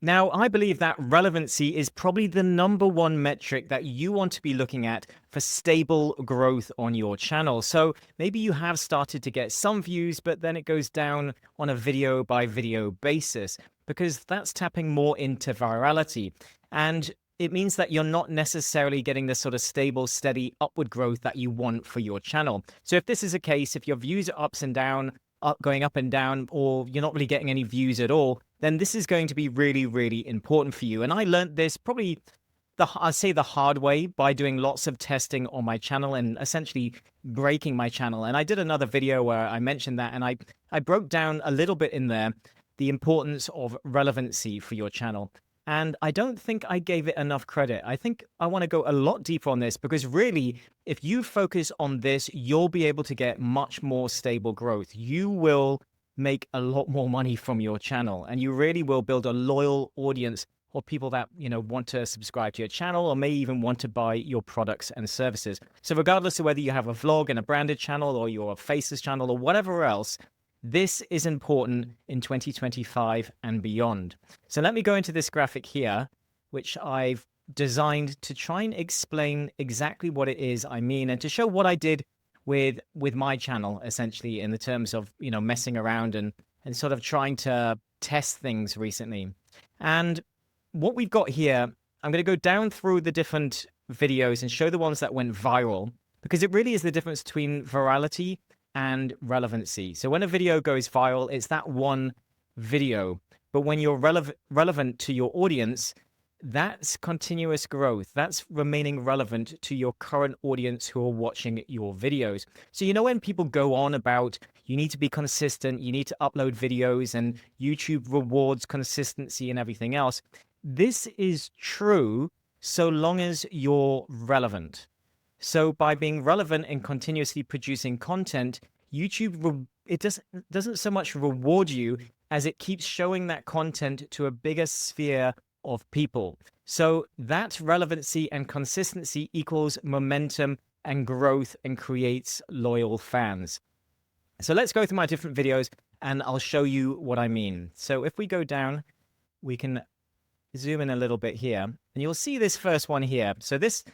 Now, I believe that relevancy is probably the number one metric that you want to be looking at for stable growth on your channel. So maybe you have started to get some views, but then it goes down on a video by video basis because that's tapping more into virality. And it means that you're not necessarily getting the sort of stable, steady upward growth that you want for your channel. So if this is a case, if your views are ups and down, going up and down, or you're not really getting any views at all, then this is going to be really, really important for you. And I learned this probably I'd say the hard way by doing lots of testing on my channel and essentially breaking my channel. And I did another video where I mentioned that, and I broke down a little bit in there the importance of relevancy for your channel. And I don't think I gave it enough credit. I think I want to go a lot deeper on this because really, if you focus on this, you'll be able to get much more stable growth. You will make a lot more money from your channel, and you really will build a loyal audience or people that, want to subscribe to your channel or may even want to buy your products and services. So regardless of whether you have a vlog and a branded channel or your faceless channel or whatever else, this is important in 2025 and beyond. So let me go into this graphic here, which I've designed to try and explain exactly what it is I mean and to show what I did with my channel, essentially, in the terms of, messing around and sort of trying to test things recently. And what we've got here, I'm going to go down through the different videos and show the ones that went viral, because it really is the difference between virality and relevancy. So when a video goes viral, it's that one video. But when you're relevant to your audience, that's continuous growth. That's remaining relevant to your current audience who are watching your videos. So, when people go on about you need to be consistent, you need to upload videos, and YouTube rewards consistency and everything else, this is true so long as you're relevant. So by being relevant and continuously producing content, YouTube, it doesn't so much reward you as it keeps showing that content to a bigger sphere of people. So that relevancy and consistency equals momentum and growth and creates loyal fans. So let's go through my different videos and I'll show you what I mean. So if we go down, we can zoom in a little bit here and you'll see this first one here. So this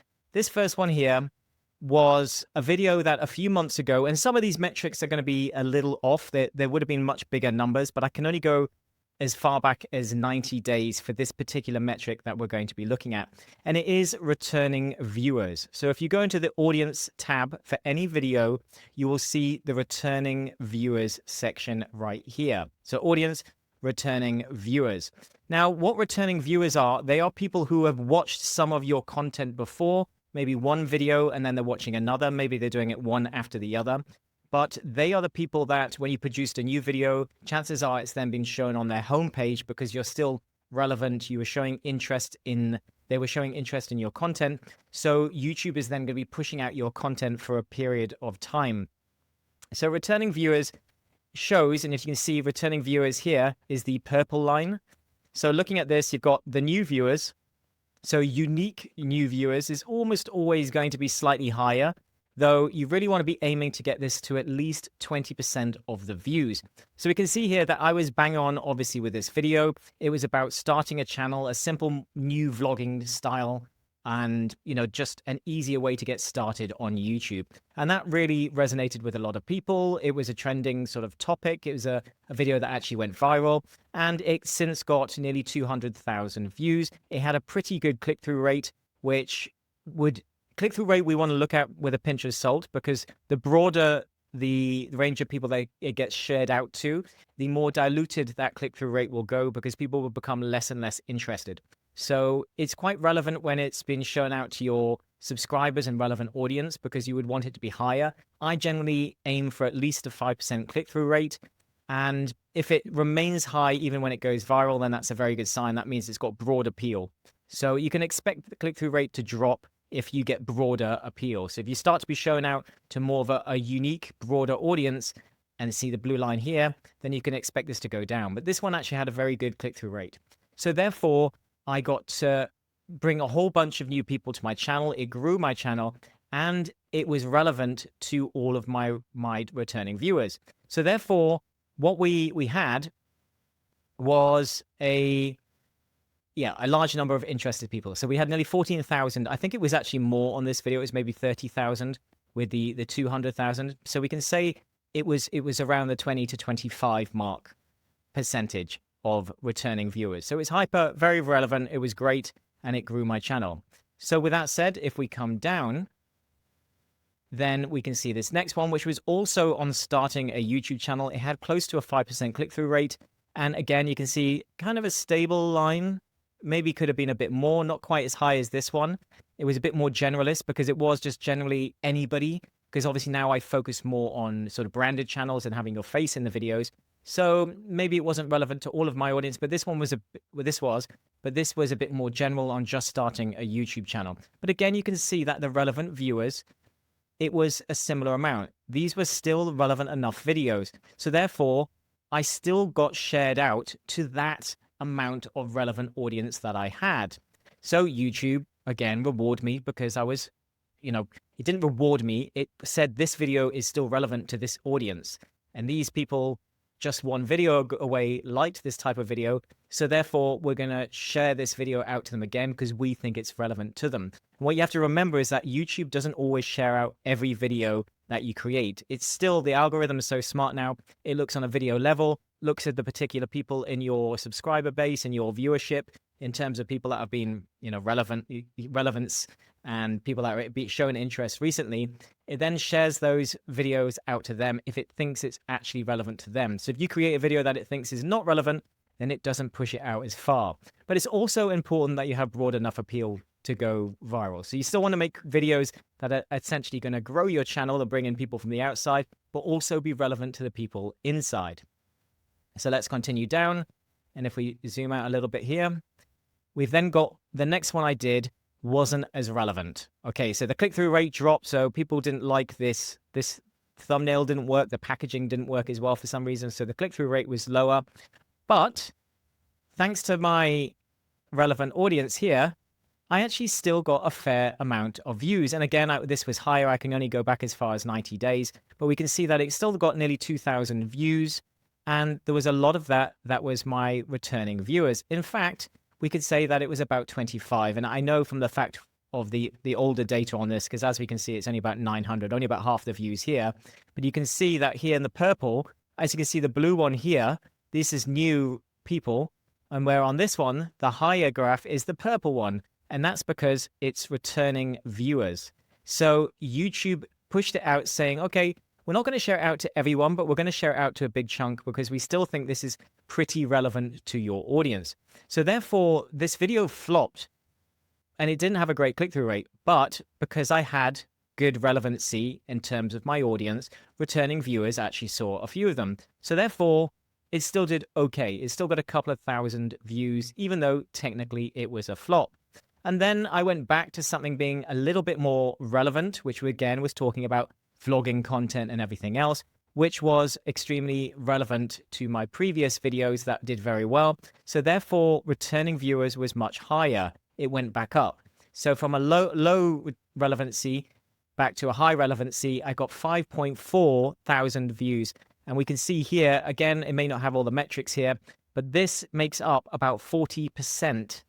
first one here was a video that a few months ago, and some of these metrics are going to be a little off. There would have been much bigger numbers, but I can only go as far back as 90 days for this particular metric that we're going to be looking at. And it is returning viewers. So if you go into the audience tab for any video, you will see the returning viewers section right here. So audience, returning viewers. Now, what returning viewers are, they are people who have watched some of your content before, maybe one video and then they're watching another. Maybe they're doing it one after the other. But they are the people that when you produced a new video, chances are it's then been shown on their homepage because you're still relevant. They were showing interest in your content. So YouTube is then going to be pushing out your content for a period of time. So returning viewers shows, and if you can see returning viewers here is the purple line. So looking at this, you've got the new viewers. So unique new viewers is almost always going to be slightly higher, though you really want to be aiming to get this to at least 20% of the views. So we can see here that I was bang on, obviously, with this video. It was about starting a channel, a simple new vlogging style, and, just an easier way to get started on YouTube. And that really resonated with a lot of people. It was a trending sort of topic. It was a video that actually went viral, and it since got nearly 200,000 views. It had a pretty good click-through rate, click-through rate we want to look at with a pinch of salt, because the broader the range of people that it gets shared out to, the more diluted that click-through rate will go because people will become less and less interested. So it's quite relevant when it's been shown out to your subscribers and relevant audience because you would want it to be higher. I generally aim for at least a 5% click-through rate. And if it remains high even when it goes viral, then that's a very good sign. That means it's got broad appeal. So you can expect the click-through rate to drop if you get broader appeal. So if you start to be shown out to more of a unique, broader audience and see the blue line here, then you can expect this to go down. But this one actually had a very good click-through rate. So therefore, I got to bring a whole bunch of new people to my channel. It grew my channel and it was relevant to all of my returning viewers. So therefore, what we had was a yeah, a large number of interested people. So we had nearly 14,000. I think it was actually more on this video. It was maybe 30,000 with the 200,000. So we can say it was around the 20 to 25 mark percentage of returning viewers. So it's hyper, very relevant. It was great, and it grew my channel. So with that said, if we come down, then we can see this next one, which was also on starting a YouTube channel. It had close to a 5% click-through rate. And again, you can see kind of a stable line. Maybe could have been a bit more, not quite as high as this one. It was a bit more generalist because it was just generally anybody, because obviously now I focus more on sort of branded channels and having your face in the videos. So maybe it wasn't relevant to all of my audience, but this one was this was a bit more general on just starting a YouTube channel. But again, you can see that the relevant viewers, it was a similar amount. These were still relevant enough videos. So therefore, I still got shared out to that amount of relevant audience that I had. So YouTube, again, reward me because I was, it didn't reward me. It said this video is still relevant to this audience. And these people just one video away liked this type of video. So therefore, we're going to share this video out to them again because we think it's relevant to them. And what you have to remember is that YouTube doesn't always share out every video that you create. It's still, the algorithm is so smart now. It looks on a video level, looks at the particular people in your subscriber base and your viewership in terms of people that have been, relevance and people that are showing interest recently. It then shares those videos out to them if it thinks it's actually relevant to them. So if you create a video that it thinks is not relevant, then it doesn't push it out as far. But it's also important that you have broad enough appeal to go viral. So you still want to make videos that are essentially going to grow your channel and bring in people from the outside, but also be relevant to the people inside. So let's continue down. And if we zoom out a little bit here, we've then got the next one I did wasn't as relevant. Okay, so the click-through rate dropped. So people didn't like this. This thumbnail didn't work. The packaging didn't work as well for some reason. So the click-through rate was lower. But thanks to my relevant audience here, I actually still got a fair amount of views. And again, this was higher. I can only go back as far as 90 days. But we can see that it still got nearly 2,000 views. And there was a lot of that was my returning viewers. In fact, we could say that it was about 25. And I know from the fact of the older data on this, because as we can see, it's only about 900, only about half the views here. But you can see that here in the purple, as you can see the blue one here, this is new people. And where on this one, the higher graph is the purple one. And that's because it's returning viewers. So YouTube pushed it out saying, okay, we're not going to share it out to everyone, but we're going to share it out to a big chunk because we still think this is pretty relevant to your audience. So therefore, this video flopped and it didn't have a great click-through rate. But because I had good relevancy in terms of my audience, returning viewers actually saw a few of them. So therefore, it still did okay. It still got a couple of thousand views, even though technically it was a flop. And then I went back to something being a little bit more relevant, which again was talking about vlogging content and everything else, which was extremely relevant to my previous videos that did very well. So therefore, returning viewers was much higher. It went back up. So from a low relevancy back to a high relevancy, I got 5.4 thousand views. And we can see here, again, it may not have all the metrics here, but this makes up about 40%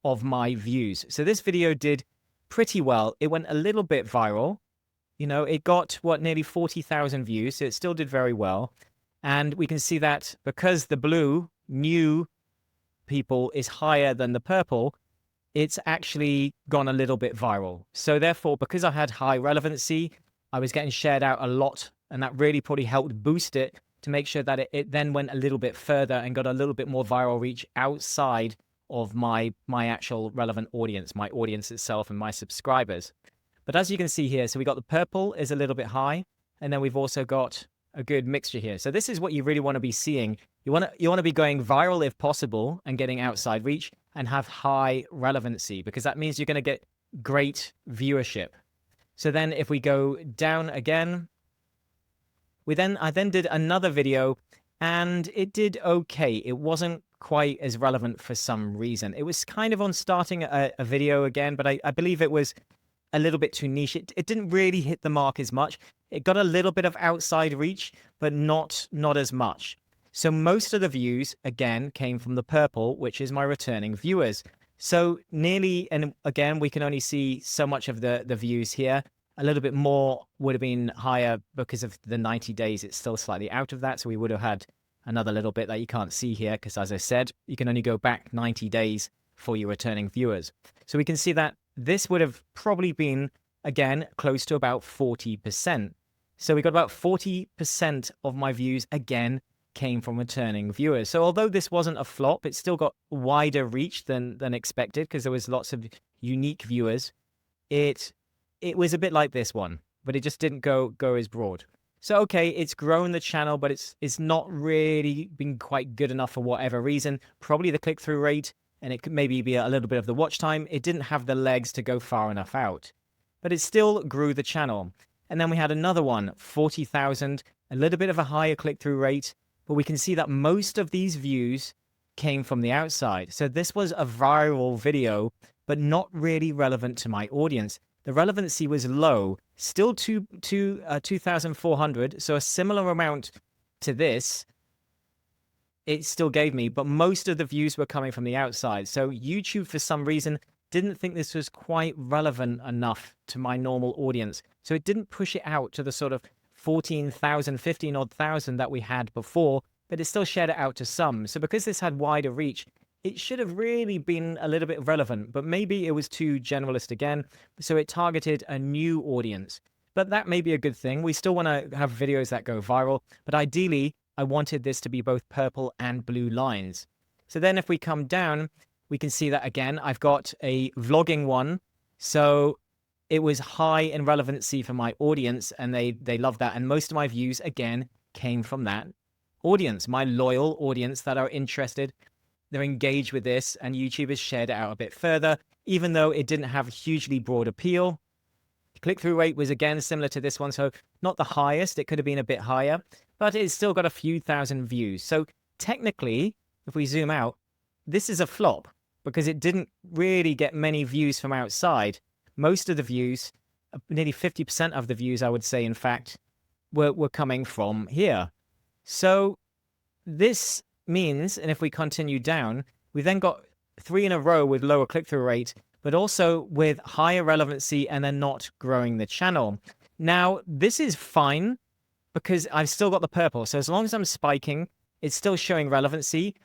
of my views. So this video did pretty well. It went a little bit viral. It got nearly 40,000 views. So it still did very well. And we can see that because the blue new people is higher than the purple, it's actually gone a little bit viral. So therefore, because I had high relevancy, I was getting shared out a lot. And that really probably helped boost it to make sure that it then went a little bit further and got a little bit more viral reach outside of my actual relevant audience, my audience itself and my subscribers. But as you can see here, so we got the purple is a little bit high, and then we've also got a good mixture here. So this is what you really want to be seeing. You want to be going viral if possible and getting outside reach and have high relevancy, because that means you're going to get great viewership. So then if we go down again, I then did another video and it did okay. It wasn't quite as relevant for some reason. It was kind of on starting a video again, but I believe it was a little bit too niche. It didn't really hit the mark as much. It got a little bit of outside reach, but not as much. So most of the views, again, came from the purple, which is my returning viewers. So nearly, and again, we can only see so much of the views here. A little bit more would have been higher because of the 90 days. It's still slightly out of that. So we would have had another little bit that you can't see here because, as I said, you can only go back 90 days for your returning viewers. So we can see that this would have probably been, again, close to about 40%. So we got about 40% of my views, again, came from returning viewers. So although this wasn't a flop, it still got wider reach than expected because there was lots of unique viewers. It was a bit like this one, but it just didn't go as broad. So okay, it's grown the channel, but it's not really been quite good enough for whatever reason. Probably the click-through rate, and it could maybe be a little bit of the watch time. It didn't have the legs to go far enough out, but it still grew the channel. And then we had another one, 40,000, a little bit of a higher click-through rate, but we can see that most of these views came from the outside. So this was a viral video, but not really relevant to my audience. The relevancy was low, still 2,400, so a similar amount to this it still gave me, but most of the views were coming from the outside. So YouTube, for some reason, didn't think this was quite relevant enough to my normal audience. So it didn't push it out to the sort of 14,000, 15 odd thousand that we had before, but it still shared it out to some. So because this had wider reach, it should have really been a little bit relevant, but maybe it was too generalist again. So it targeted a new audience, but that may be a good thing. We still want to have videos that go viral, but ideally I wanted this to be both purple and blue lines. So then if we come down, we can see that again, I've got a vlogging one. So it was high in relevancy for my audience and they love that. And most of my views, again, came from that audience, my loyal audience that are interested. They're engaged with this and YouTube has shared it out a bit further, even though it didn't have hugely broad appeal. Click-through rate was again similar to this one, so not the highest. It could have been a bit higher, but it's still got a few thousand views. So technically, if we zoom out, this is a flop because it didn't really get many views from outside. Most of the views, nearly 50% of the views, I would say, in fact, were coming from here. So this means, and if we continue down, we then got 3 in a row with lower click-through rate, but also with higher relevancy and then not growing the channel. Now, this is fine because I've still got the purple. So as long as I'm spiking, it's still showing relevancy.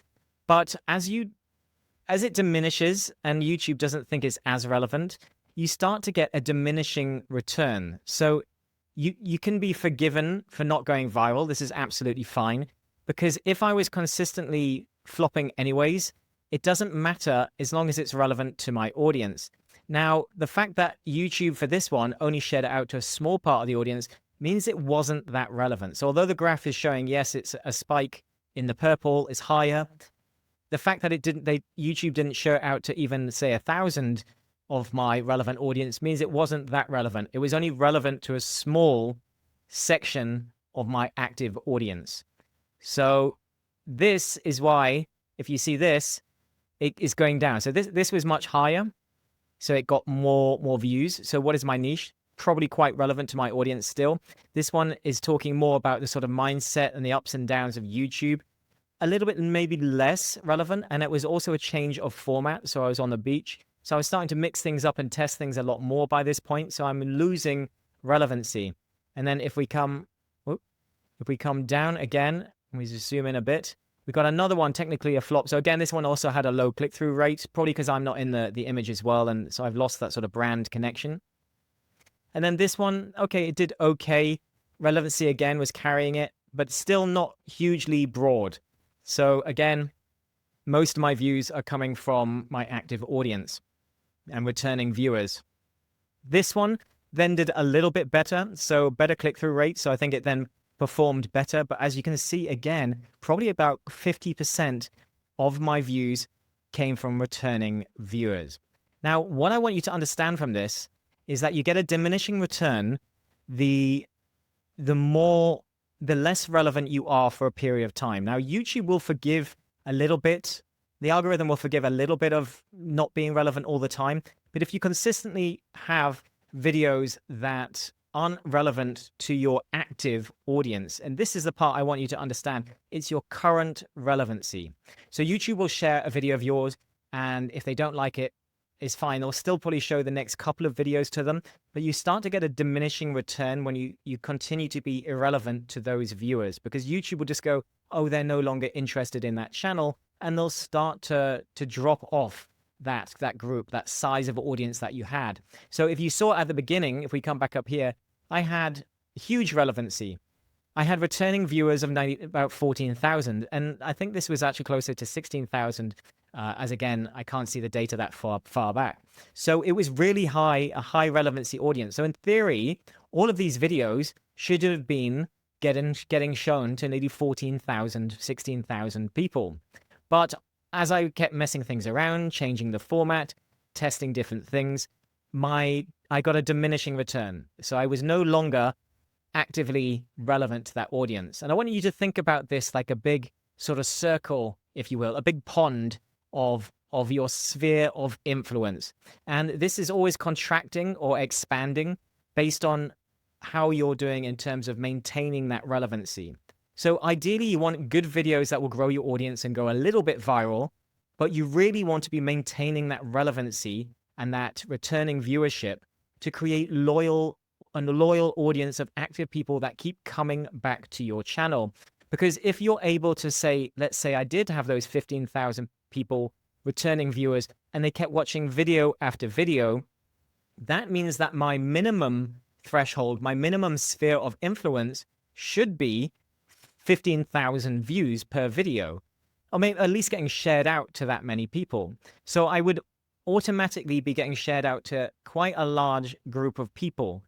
But as it diminishes and YouTube doesn't think it's as relevant, you start to get a diminishing return. So you can be forgiven for not going viral. This is absolutely fine. Because if I was consistently flopping anyways, it doesn't matter as long as it's relevant to my audience. Now, the fact that YouTube for this one only shared it out to a small part of the audience means it wasn't that relevant. So although the graph is showing, yes, it's a spike in the purple, is higher, the fact that YouTube didn't show it out to even, say, 1,000 of my relevant audience means it wasn't that relevant. It was only relevant to a small section of my active audience. So this is why, if you see this, it is going down. So this was much higher. So it got more views. So what is my niche? Probably quite relevant to my audience still. This one is talking more about the sort of mindset and the ups and downs of YouTube. A little bit maybe less relevant. And it was also a change of format. So I was on the beach. So I was starting to mix things up and test things a lot more by this point. So I'm losing relevancy. And then if we come down again, we just zoom in a bit. We've got another one, technically a flop. So again, this one also had a low click-through rate, probably because I'm not in the image as well. And so I've lost that sort of brand connection. And then this one, okay, it did okay. Relevancy again was carrying it, but still not hugely broad. So again, most of my views are coming from my active audience and returning viewers. This one then did a little bit better. So better click-through rate. So I think it then performed better, but as you can see again, probably about 50% of my views came from returning viewers. Now, what I want you to understand from this is that you get a diminishing return the less relevant you are for a period of time. Now, YouTube will forgive a little bit. The algorithm will forgive a little bit of not being relevant all the time, but if you consistently have videos that aren't relevant to your active audience. And this is the part I want you to understand. It's your current relevancy. So YouTube will share a video of yours And if they don't like it, it's fine. They'll still probably show the next couple of videos to them, but you start to get a diminishing return when you continue to be irrelevant to those viewers, because YouTube will just go, oh, they're no longer interested in that channel, and they'll start to drop off that group, that size of audience that you had. So if you saw at the beginning, if we come back up here, I had huge relevancy. I had returning viewers of about 14,000, and I think this was actually closer to 16,000, as again, I can't see the data that far back. So it was really a high relevancy audience. So in theory, all of these videos should have been getting shown to nearly 14,000, 16,000 people. But as I kept messing things around, changing the format, testing different things, I got a diminishing return. So I was no longer actively relevant to that audience. And I want you to think about this like a big sort of circle, if you will, a big pond of your sphere of influence. And this is always contracting or expanding based on how you're doing in terms of maintaining that relevancy. So ideally, you want good videos that will grow your audience and go a little bit viral, but you really want to be maintaining that relevancy and that returning viewership to create a loyal audience of active people that keep coming back to your channel. Because if you're able to say, let's say I did have those 15,000 people returning viewers and they kept watching video after video, that means that my minimum threshold, my minimum sphere of influence should be 15,000 views per video, or maybe at least getting shared out to that many people. So I would automatically be getting shared out to quite a large group of people.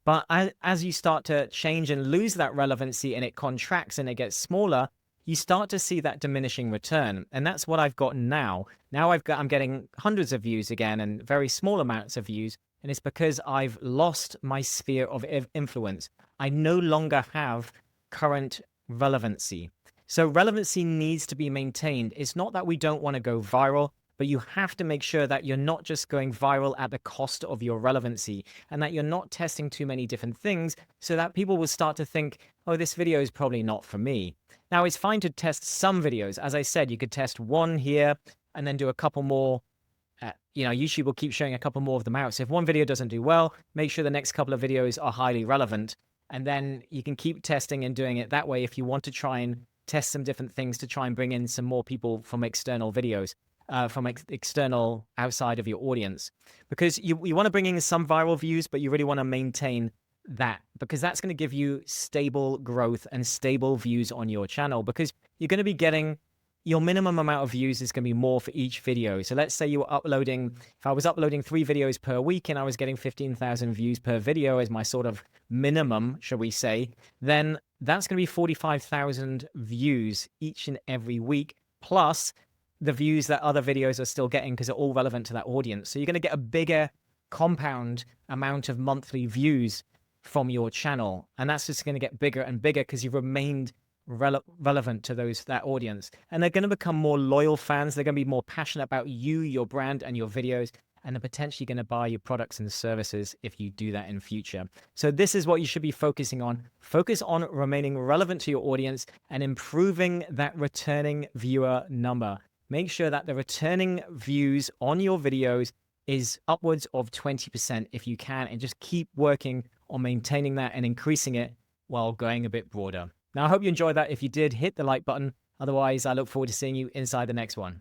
But as you start to change and lose that relevancy and it contracts and it gets smaller, you start to see that diminishing return. And that's what I've got now. Now I'm getting hundreds of views again and very small amounts of views. And it's because I've lost my sphere of influence. I no longer have current relevancy. So relevancy needs to be maintained. It's not that we don't want to go viral, but you have to make sure that you're not just going viral at the cost of your relevancy, and that you're not testing too many different things so that people will start to think, oh, this video is probably not for me. Now, it's fine to test some videos. As I said, you could test one here and then do a couple more. YouTube will keep showing a couple more of them out. So if one video doesn't do well, make sure the next couple of videos are highly relevant. And then you can keep testing and doing it that way if you want to try and test some different things to try and bring in some more people from external videos. From external outside of your audience, because you want to bring in some viral views, but you really want to maintain that, because that's going to give you stable growth and stable views on your channel, because you're going to be getting your minimum amount of views is going to be more for each video. So let's say you were uploading, if I was uploading 3 videos per week and I was getting 15,000 views per video as my sort of minimum, shall we say, then that's going to be 45,000 views each and every week, plus the views that other videos are still getting because they're all relevant to that audience. So you're going to get a bigger compound amount of monthly views from your channel. And that's just going to get bigger and bigger because you've remained relevant to that audience. And they're going to become more loyal fans. They're going to be more passionate about you, your brand, and your videos. And they're potentially going to buy your products and services if you do that in future. So this is what you should be focusing on. Focus on remaining relevant to your audience and improving that returning viewer number. Make sure that the returning views on your videos is upwards of 20% if you can, and just keep working on maintaining that and increasing it while going a bit broader. Now, I hope you enjoyed that. If you did, hit the like button. Otherwise, I look forward to seeing you inside the next one.